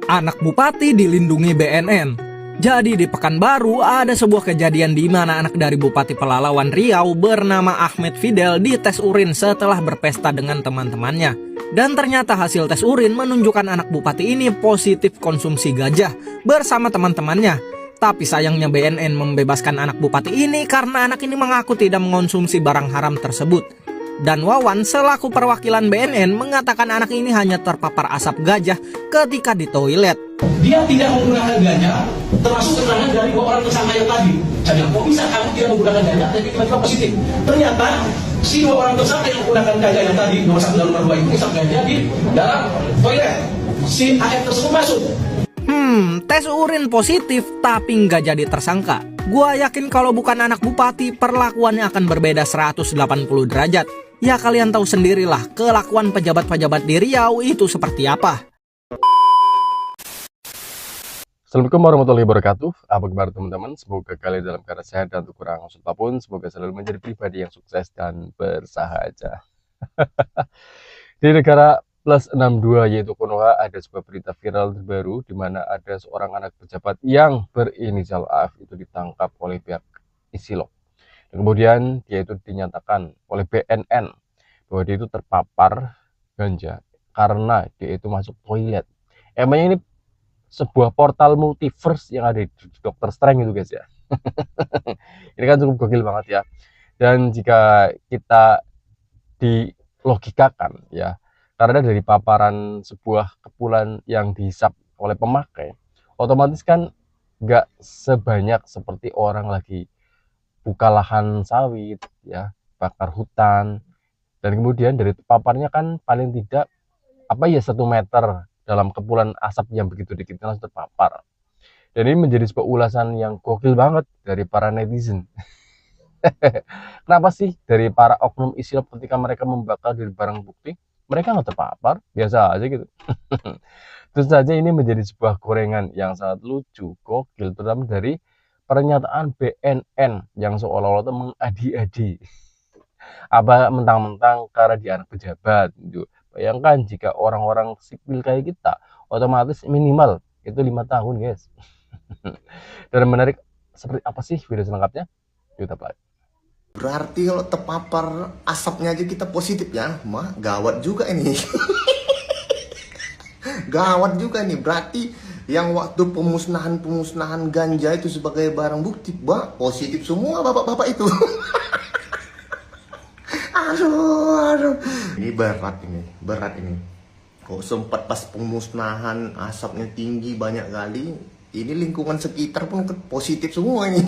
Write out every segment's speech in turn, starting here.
Anak bupati dilindungi BNN. Jadi di Pekanbaru ada sebuah kejadian di mana anak dari Bupati Pelalawan Riau bernama Ahmed Fidel dites urin setelah berpesta dengan teman-temannya. Dan ternyata hasil tes urin menunjukkan anak bupati ini positif konsumsi gajah bersama teman-temannya. Tapi sayangnya BNN membebaskan anak bupati ini karena anak ini mengaku tidak mengonsumsi barang haram tersebut. Dan Wawan selaku perwakilan BNN mengatakan anak ini hanya terpapar asap gajah ketika di toilet. Dia tidak menggunakan ganja, termasuk keterangan dari dua orang tersangka yang tadi. Saya bilang, kok bisa kamu tidak menggunakan ganja, tapi tiba-tiba positif. Ternyata si dua orang tersangka yang menggunakan ganja yang tadi, nomor 1 dan nomor 2 itu ngisap ganja di dalam toilet. Si AF tersebut masuk. Tes urin positif tapi nggak jadi tersangka. Gua yakin kalau bukan anak bupati, perlakuannya akan berbeda 180 derajat. Ya kalian tahu sendirilah kelakuan pejabat-pejabat di Riau itu seperti apa. Assalamualaikum warahmatullahi wabarakatuh. Apa kabar teman-teman? Semoga kalian dalam keadaan sehat dan kurang maksud apapun. Semoga selalu menjadi pribadi yang sukses dan bersahaja. Di negara plus 62 yaitu Konoha ada sebuah berita viral terbaru di mana ada seorang anak pejabat yang berinisial AF itu ditangkap oleh pihak Isilok. Dan kemudian dia itu dinyatakan oleh BNN bahwa dia itu terpapar ganja karena dia itu masuk toilet. Emangnya ini sebuah portal multiverse yang ada di Dr. Strange itu guys ya. Ini kan cukup gokil banget ya. Dan jika kita dilogikakan ya, karena dari paparan sebuah kepulan yang dihisap oleh pemakai, otomatis kan nggak sebanyak seperti orang lagi buka lahan sawit ya, bakar hutan, dan kemudian dari paparnya kan paling tidak 1 meter dalam kepulan asap yang begitu dikit langsung terpapar. Dan ini menjadi sebuah ulasan yang gokil banget dari para netizen. Kenapa sih dari para oknum Isilop ketika mereka membakar dari barang bukti mereka nggak terpapar, biasa aja gitu. Tentu saja ini menjadi sebuah gorengan yang sangat lucu, gokil, terutama dari pernyataan BNN yang seolah-olah mengadi-adi. Apa mentang-mentang karena dia anak pejabat gitu. Bayangkan jika orang-orang sipil kayak kita, otomatis minimal itu 5 tahun guys. Dan menarik seperti apa sih video selengkapnya? Kita play. Berarti kalau terpapar asapnya aja kita positif ya, mah gawat juga ini. Gawat juga ini, berarti yang waktu pemusnahan ganja itu sebagai barang bukti, positif semua bapak-bapak itu. Aduh. Ini berat ini. Kok sempat pas pemusnahan asapnya tinggi banyak kali, ini lingkungan sekitar pun positif semua ini.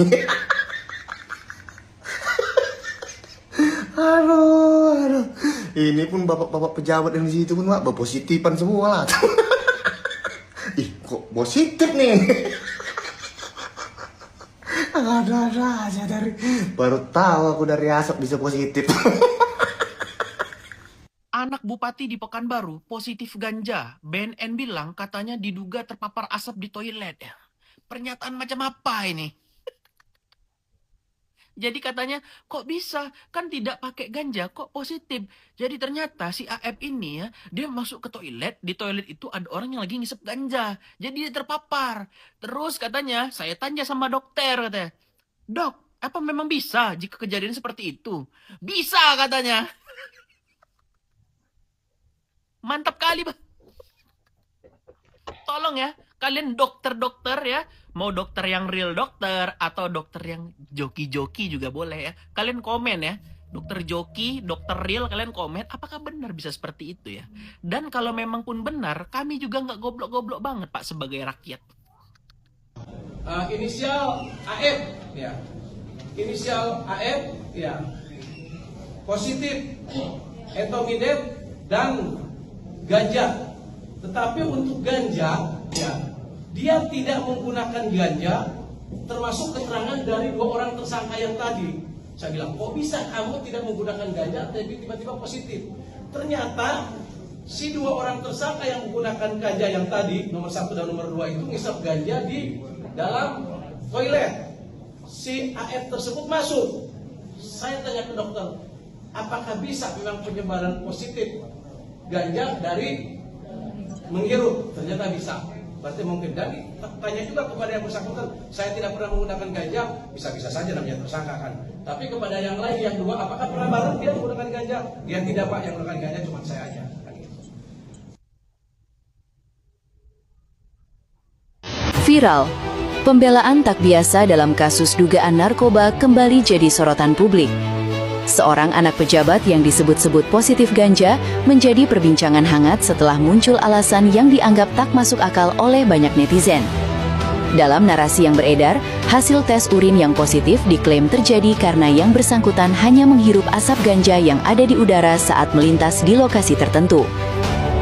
Aduh. Ini pun bapak-bapak pejabat yang di situ pun berpositifan semua lah. Ih, kok positif nih? Ada aja baru tahu aku dari asap bisa positif. Anak bupati di Pekanbaru positif ganja. BNN bilang katanya diduga terpapar asap di toilet. Pernyataan macam apa ini? Jadi katanya kok bisa kan tidak pakai ganja kok positif. Jadi ternyata si AF ini ya dia masuk ke toilet, di toilet itu ada orang yang lagi ngisep ganja. Jadi dia terpapar. Terus katanya saya tanya sama dokter katanya, "Dok, apa memang bisa jika kejadian seperti itu?" Bisa katanya. Mantap kali, Bah. Tolong ya, kalian dokter-dokter ya, mau dokter yang real dokter atau dokter yang joki-joki juga boleh ya. Kalian komen ya, dokter joki, dokter real, kalian komen apakah benar bisa seperti itu ya. Dan kalau memang pun benar, kami juga nggak goblok-goblok banget Pak sebagai rakyat. Inisial AF ya. Inisial AF ya. Positif etomidet dan ganja. Tetapi untuk ganja ya, dia tidak menggunakan ganja, termasuk keterangan dari dua orang tersangka yang tadi. Saya bilang, kok bisa kamu tidak menggunakan ganja tapi tiba-tiba positif? Ternyata si dua orang tersangka yang menggunakan ganja yang tadi, nomor 1 dan nomor 2 itu ngisap ganja di dalam toilet. Si AF tersebut masuk. Saya tanya ke dokter, apakah bisa memang penyebaran positif ganja dari menghirup? Ternyata bisa. Berarti mungkin. Dan tanya juga kepada yang bersangkutan, saya tidak pernah menggunakan ganja, bisa-bisa saja namanya tersangka kan. Tapi kepada yang lain, yang dua, apakah pernah bareng dia menggunakan ganja? Dia tidak Pak, yang menggunakan ganja cuma saya aja. Viral, pembelaan tak biasa dalam kasus dugaan narkoba kembali jadi sorotan publik. Seorang anak pejabat yang disebut-sebut positif ganja menjadi perbincangan hangat setelah muncul alasan yang dianggap tak masuk akal oleh banyak netizen. Dalam narasi yang beredar, hasil tes urin yang positif diklaim terjadi karena yang bersangkutan hanya menghirup asap ganja yang ada di udara saat melintas di lokasi tertentu.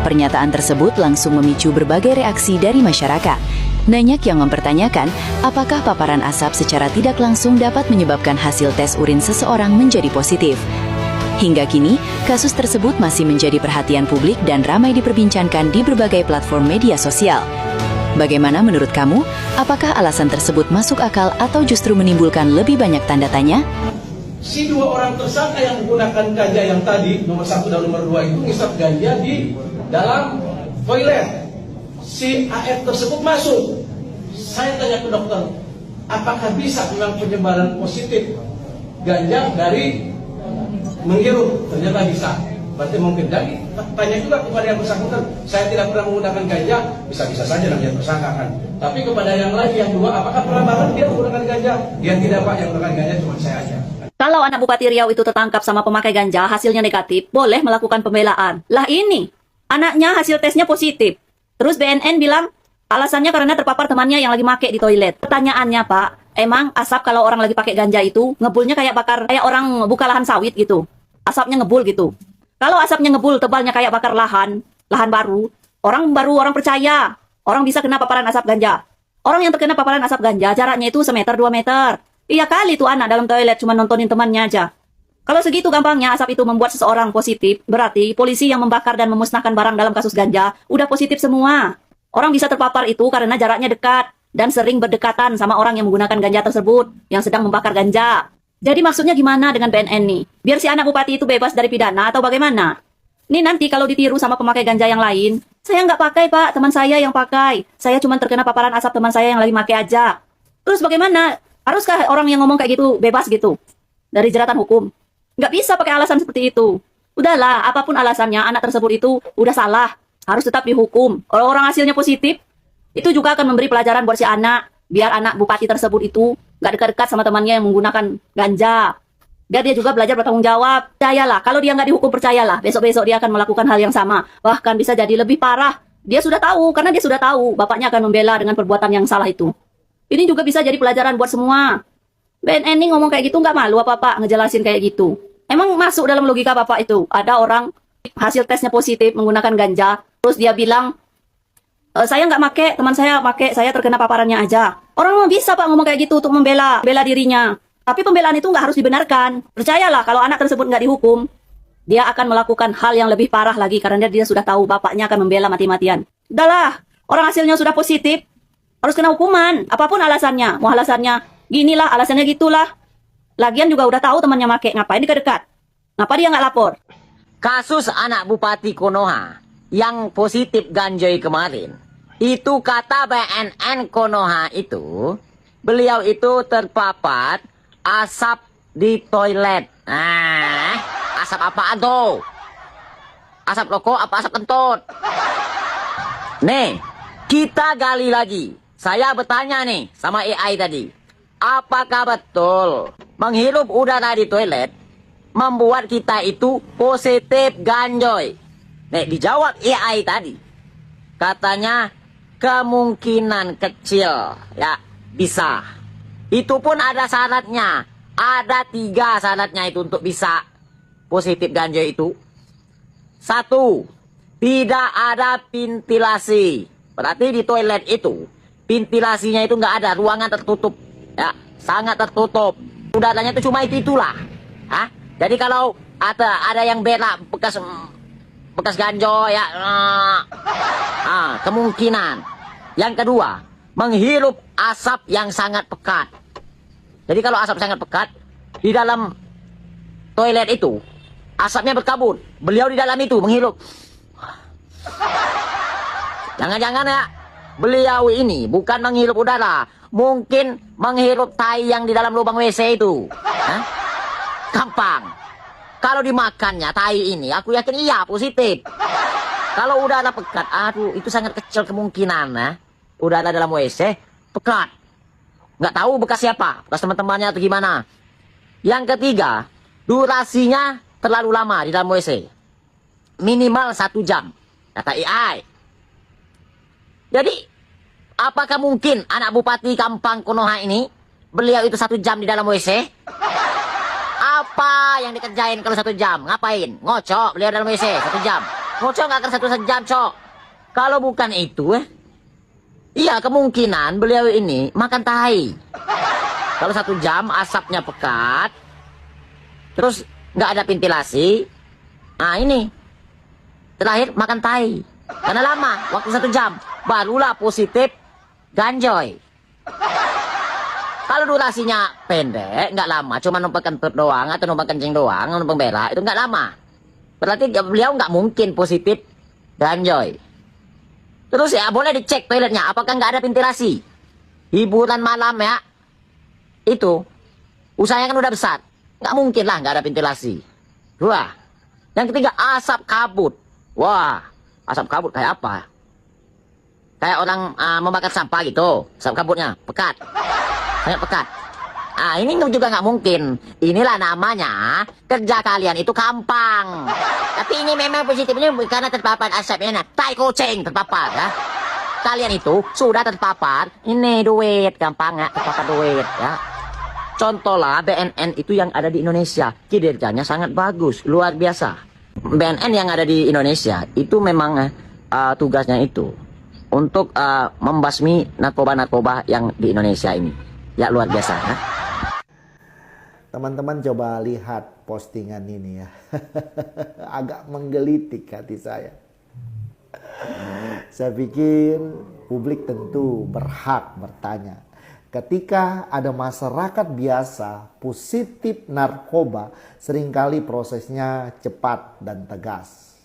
Pernyataan tersebut langsung memicu berbagai reaksi dari masyarakat. Banyak yang mempertanyakan apakah paparan asap secara tidak langsung dapat menyebabkan hasil tes urin seseorang menjadi positif. Hingga kini, kasus tersebut masih menjadi perhatian publik dan ramai diperbincangkan di berbagai platform media sosial. Bagaimana menurut kamu? Apakah alasan tersebut masuk akal atau justru menimbulkan lebih banyak tanda tanya? Si dua orang tersangka yang menggunakan ganja yang tadi, nomor 1 dan nomor 2 itu ngisap ganja di dalam toilet. Si AF tersebut masuk. Saya tanya ke dokter, apakah bisa memang penyebaran positif ganja dari menghirup? Ternyata bisa. Berarti mungkin. Dan tanya juga kepada yang bersangkutan, saya tidak pernah menggunakan ganja, bisa-bisa saja namanya tersangka kan. Tapi kepada yang lain, yang dua, apakah pernah bareng dia menggunakan ganja? Dia tidak Pak, yang menggunakan ganja cuma saya aja. Kalau anak Bupati Riau itu tertangkap sama pemakai ganja, hasilnya negatif, boleh melakukan pembelaan. Lah ini, anaknya hasil tesnya positif. Terus BNN bilang, alasannya karena terpapar temannya yang lagi make di toilet. Pertanyaannya Pak, emang asap kalau orang lagi pakai ganja itu, ngebulnya kayak kayak orang buka lahan sawit gitu. Asapnya ngebul gitu. Kalau asapnya ngebul, tebalnya kayak bakar lahan baru, orang percaya. Orang bisa kena paparan asap ganja. Orang yang terkena paparan asap ganja, jaraknya itu 1 meter, 2 meter. Iya kali tuh anak dalam toilet cuma nontonin temannya aja. Kalau segitu gampangnya asap itu membuat seseorang positif, berarti polisi yang membakar dan memusnahkan barang dalam kasus ganja udah positif semua. Orang bisa terpapar itu karena jaraknya dekat dan sering berdekatan sama orang yang menggunakan ganja tersebut yang sedang membakar ganja. Jadi maksudnya gimana dengan BNN nih? Biar si anak bupati itu bebas dari pidana atau bagaimana? Ini nanti kalau ditiru sama pemakai ganja yang lain, saya nggak pakai Pak, teman saya yang pakai. Saya cuma terkena paparan asap teman saya yang lagi pakai aja. Terus bagaimana? Haruskah orang yang ngomong kayak gitu bebas gitu dari jeratan hukum? Nggak bisa pakai alasan seperti itu. Udahlah, apapun alasannya, anak tersebut itu udah salah. Harus tetap dihukum. Kalau orang hasilnya positif, itu juga akan memberi pelajaran buat si anak. Biar anak bupati tersebut itu nggak dekat-dekat sama temannya yang menggunakan ganja. Biar dia juga belajar bertanggung jawab. Percayalah, kalau dia nggak dihukum, percayalah. Besok-besok dia akan melakukan hal yang sama. Bahkan bisa jadi lebih parah. Dia sudah tahu, karena dia sudah tahu. Bapaknya akan membela dengan perbuatan yang salah itu. Ini juga bisa jadi pelajaran buat semua. BNN ini ngomong kayak gitu nggak malu apa Pak ngejelasin kayak gitu? Emang masuk dalam logika Bapak itu? Ada orang hasil tesnya positif menggunakan ganja, terus dia bilang, saya nggak make, teman saya make, saya terkena paparannya aja. Orang mau bisa Pak ngomong kayak gitu untuk membela dirinya. Tapi pembelaan itu nggak harus dibenarkan. Percayalah kalau anak tersebut nggak dihukum, dia akan melakukan hal yang lebih parah lagi karena dia sudah tahu bapaknya akan membela mati-matian. Udahlah, orang hasilnya sudah positif, harus kena hukuman. Apapun alasannya, mau alasannya ginilah, alasannya gitulah. Lagian juga udah tahu temannya make, ngapain dekat-dekat? Ngapa dia nggak lapor? Kasus anak Bupati Konoha yang positif ganjai kemarin, itu kata BNN Konoha itu, beliau itu terpapar asap di toilet. Asap apaan tuh? Asap rokok apa asap kentut? Nih, kita gali lagi. Saya bertanya nih sama AI tadi. Apakah betul menghirup udara di toilet membuat kita itu positif ganjoy? Nih, dijawab AI tadi. Katanya kemungkinan kecil, ya bisa. Itu pun ada syaratnya. Ada 3 syaratnya itu untuk bisa positif ganjoy itu. 1, tidak ada ventilasi. Berarti di toilet itu ventilasinya itu nggak ada, ruangan tertutup. Ya, sangat tertutup. Udaranya itu cuma itulah. Jadi kalau ada yang berak bekas ganjo ya, kemungkinan. Yang kedua, menghirup asap yang sangat pekat. Jadi kalau asap sangat pekat di dalam toilet itu, asapnya berkabut. Beliau di dalam itu menghirup. Jangan-jangan ya beliau ini bukan menghirup udara, mungkin menghirup tai yang di dalam lubang WC itu. Hah? Gampang. Kalau dimakannya tai ini, aku yakin iya positif. Kalau udara pekat, aduh itu sangat kecil kemungkinan udara dalam WC pekat. Nggak tahu bekas siapa, bekas teman-temannya atau gimana. Yang ketiga, durasinya terlalu lama di dalam WC. Minimal 1 jam, kata AI. Jadi, apakah mungkin anak Bupati Kampang Konoha ini, beliau itu 1 jam di dalam WC? Apa yang dikerjain kalau 1 jam? Ngapain? Ngocok beliau dalam WC 1 jam. Ngocok nggak akan 1 jam, cok. Kalau bukan itu, iya kemungkinan beliau ini makan tai. Kalau 1 jam asapnya pekat, terus nggak ada ventilasi, nah ini terakhir makan tai. Karena lama, waktu 1 jam, barulah positif ganjoy. Kalau durasinya pendek, nggak lama, cuma numpang kentut doang atau numpang kencing doang, numpang berak, itu nggak lama. Berarti beliau nggak mungkin positif ganjoy. Terus ya boleh dicek toiletnya, apakah nggak ada ventilasi. Hiburan malam ya, itu usahanya kan udah besar, nggak mungkin lah nggak ada ventilasi. Wah, yang ketiga asap kabut. Wah, asap kabut kayak apa? Kayak orang membakar sampah gitu, asap kabutnya pekat. Banyak pekat. Ah, ini juga nggak mungkin. Inilah namanya kerja kalian itu gampang. Tapi ini memang positifnya karena terpapar asapnya. Tai kucing terpapar ya. Kalian itu sudah terpapar. Ini duit gampang ya, terpapar duit ya. Contohlah BNN itu yang ada di Indonesia, kinerjanya sangat bagus, luar biasa. BNN yang ada di Indonesia itu memang tugasnya itu untuk membasmi narkoba-narkoba yang di Indonesia ini. Ya luar biasa ya. Teman-teman coba lihat postingan ini ya. Agak menggelitik hati saya. Saya pikir publik tentu berhak bertanya. Ketika ada masyarakat biasa positif narkoba, seringkali prosesnya cepat dan tegas.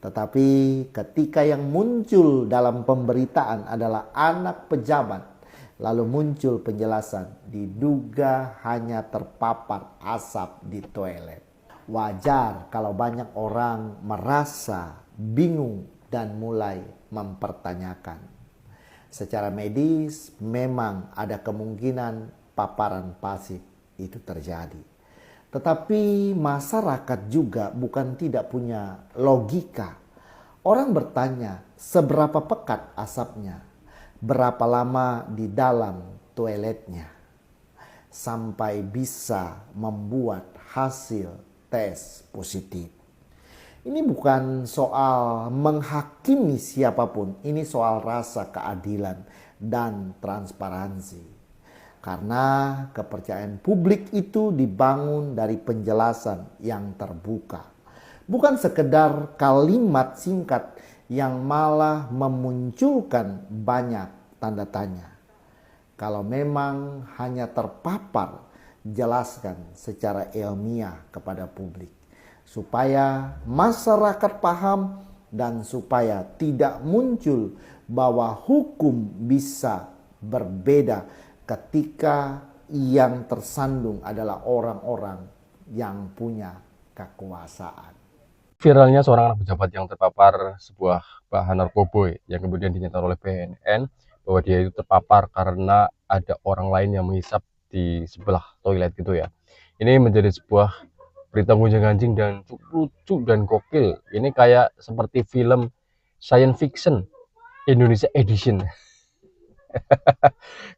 Tetapi ketika yang muncul dalam pemberitaan adalah anak pejabat, lalu muncul penjelasan diduga hanya terpapar asap di toilet. Wajar kalau banyak orang merasa bingung dan mulai mempertanyakan. Secara medis memang ada kemungkinan paparan pasif itu terjadi. Tetapi masyarakat juga bukan tidak punya logika. Orang bertanya seberapa pekat asapnya, berapa lama di dalam toiletnya, sampai bisa membuat hasil tes positif. Ini bukan soal menghakimi siapapun, ini soal rasa keadilan dan transparansi. Karena kepercayaan publik itu dibangun dari penjelasan yang terbuka. Bukan sekedar kalimat singkat yang malah memunculkan banyak tanda tanya. Kalau memang hanya terpapar, jelaskan secara ilmiah kepada publik. Supaya masyarakat paham dan supaya tidak muncul bahwa hukum bisa berbeda ketika yang tersandung adalah orang-orang yang punya kekuasaan. Viralnya seorang anak pejabat yang terpapar sebuah bahan narkoba yang kemudian dinyatakan oleh BNN bahwa dia itu terpapar karena ada orang lain yang menghisap di sebelah toilet gitu ya. Ini menjadi sebuah berita gonjang-ganjing dan lucu dan gokil. Ini kayak seperti film science fiction Indonesia Edition.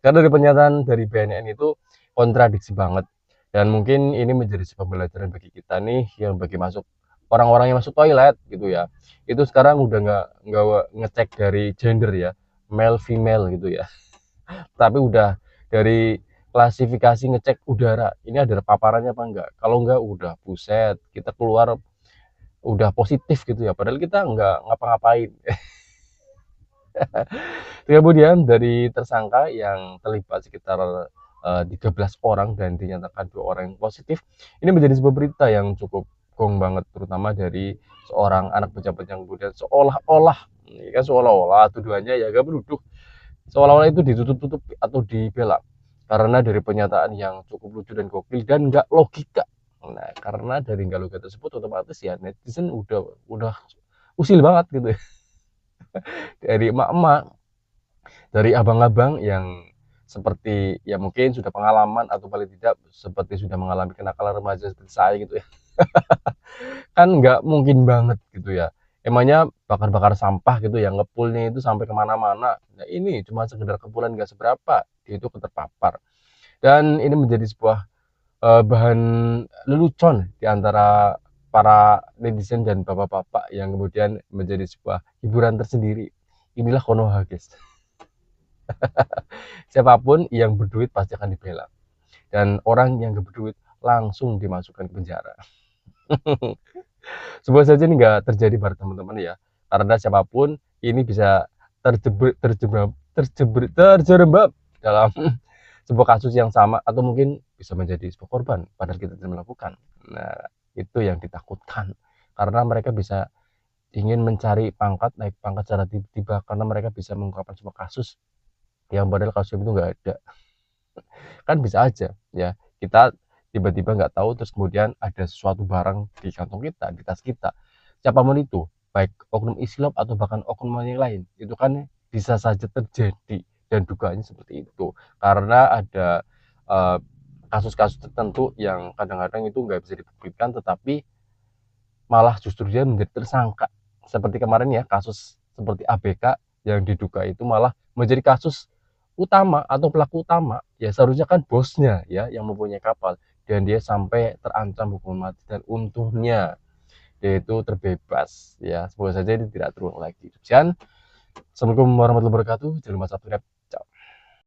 Karena dari pernyataan dari BNN itu kontradiksi banget. Dan mungkin ini menjadi sebuah pembelajaran bagi kita nih yang bagi masuk orang-orang yang masuk toilet gitu ya. Itu sekarang udah nggak ngecek dari gender ya, male female gitu ya. Tapi udah dari klasifikasi ngecek udara, ini ada paparannya apa enggak. Kalau enggak udah buset, kita keluar udah positif gitu ya, padahal kita enggak ngapa-ngapain. Kemudian dari tersangka yang terlibat sekitar 13 orang dan dinyatakan 2 orang yang positif, ini menjadi sebuah berita yang cukup gong banget, terutama dari seorang anak pejabat yang kemudian seolah-olah tuduhannya ya gak menuduh seolah-olah itu ditutup-tutup atau dibela karena dari pernyataan yang cukup lucu dan gokil dan nggak logika. Nah, karena dari nggak logika tersebut otomatis ya netizen udah usil banget gitu ya. Dari emak-emak, dari abang-abang yang seperti ya mungkin sudah pengalaman atau paling tidak seperti sudah mengalami kenakalan remaja seperti saya gitu ya. Kan nggak mungkin banget gitu ya. Emangnya bakar-bakar sampah gitu ya, ngepulnya itu sampai kemana-mana. Nah ini cuma sekedar kepulan nggak seberapa, dia itu terpapar. Dan ini menjadi sebuah bahan lelucon di antara para netizen dan bapak-bapak yang kemudian menjadi sebuah hiburan tersendiri. Inilah Konoha guys. Siapapun yang berduit pasti akan dibela. Dan orang yang gak berduit langsung dimasukkan ke penjara. Semoga saja ini nggak terjadi pada teman-teman ya. Karena siapapun ini bisa terjerembab dalam sebuah kasus yang sama atau mungkin bisa menjadi sebuah korban padahal kita tidak melakukan. Nah, itu yang ditakutkan karena mereka bisa ingin mencari pangkat, naik pangkat secara tiba-tiba karena mereka bisa mengungkapkan sebuah kasus yang padahal kasus itu nggak ada. Kan bisa aja ya, kita tiba-tiba nggak tahu terus kemudian ada sesuatu barang di kantong kita, di tas kita, siapapun itu, baik oknum Islam atau bahkan oknum yang lain, itu kan bisa saja terjadi dan dugaannya seperti itu karena ada kasus-kasus tertentu yang kadang-kadang itu nggak bisa dibuktikan tetapi malah justru dia menjadi tersangka seperti kemarin ya, kasus seperti ABK yang diduga itu malah menjadi kasus utama atau pelaku utama ya, seharusnya kan bosnya ya yang mempunyai kapal dan dia sampai terancam hukuman mati dan untungnya dia itu terbebas ya. Semoga saja ini tidak terulang lagi. Sekian, assalamualaikum warahmatullahi wabarakatuh. Jangan lupa subscribe. Ciao.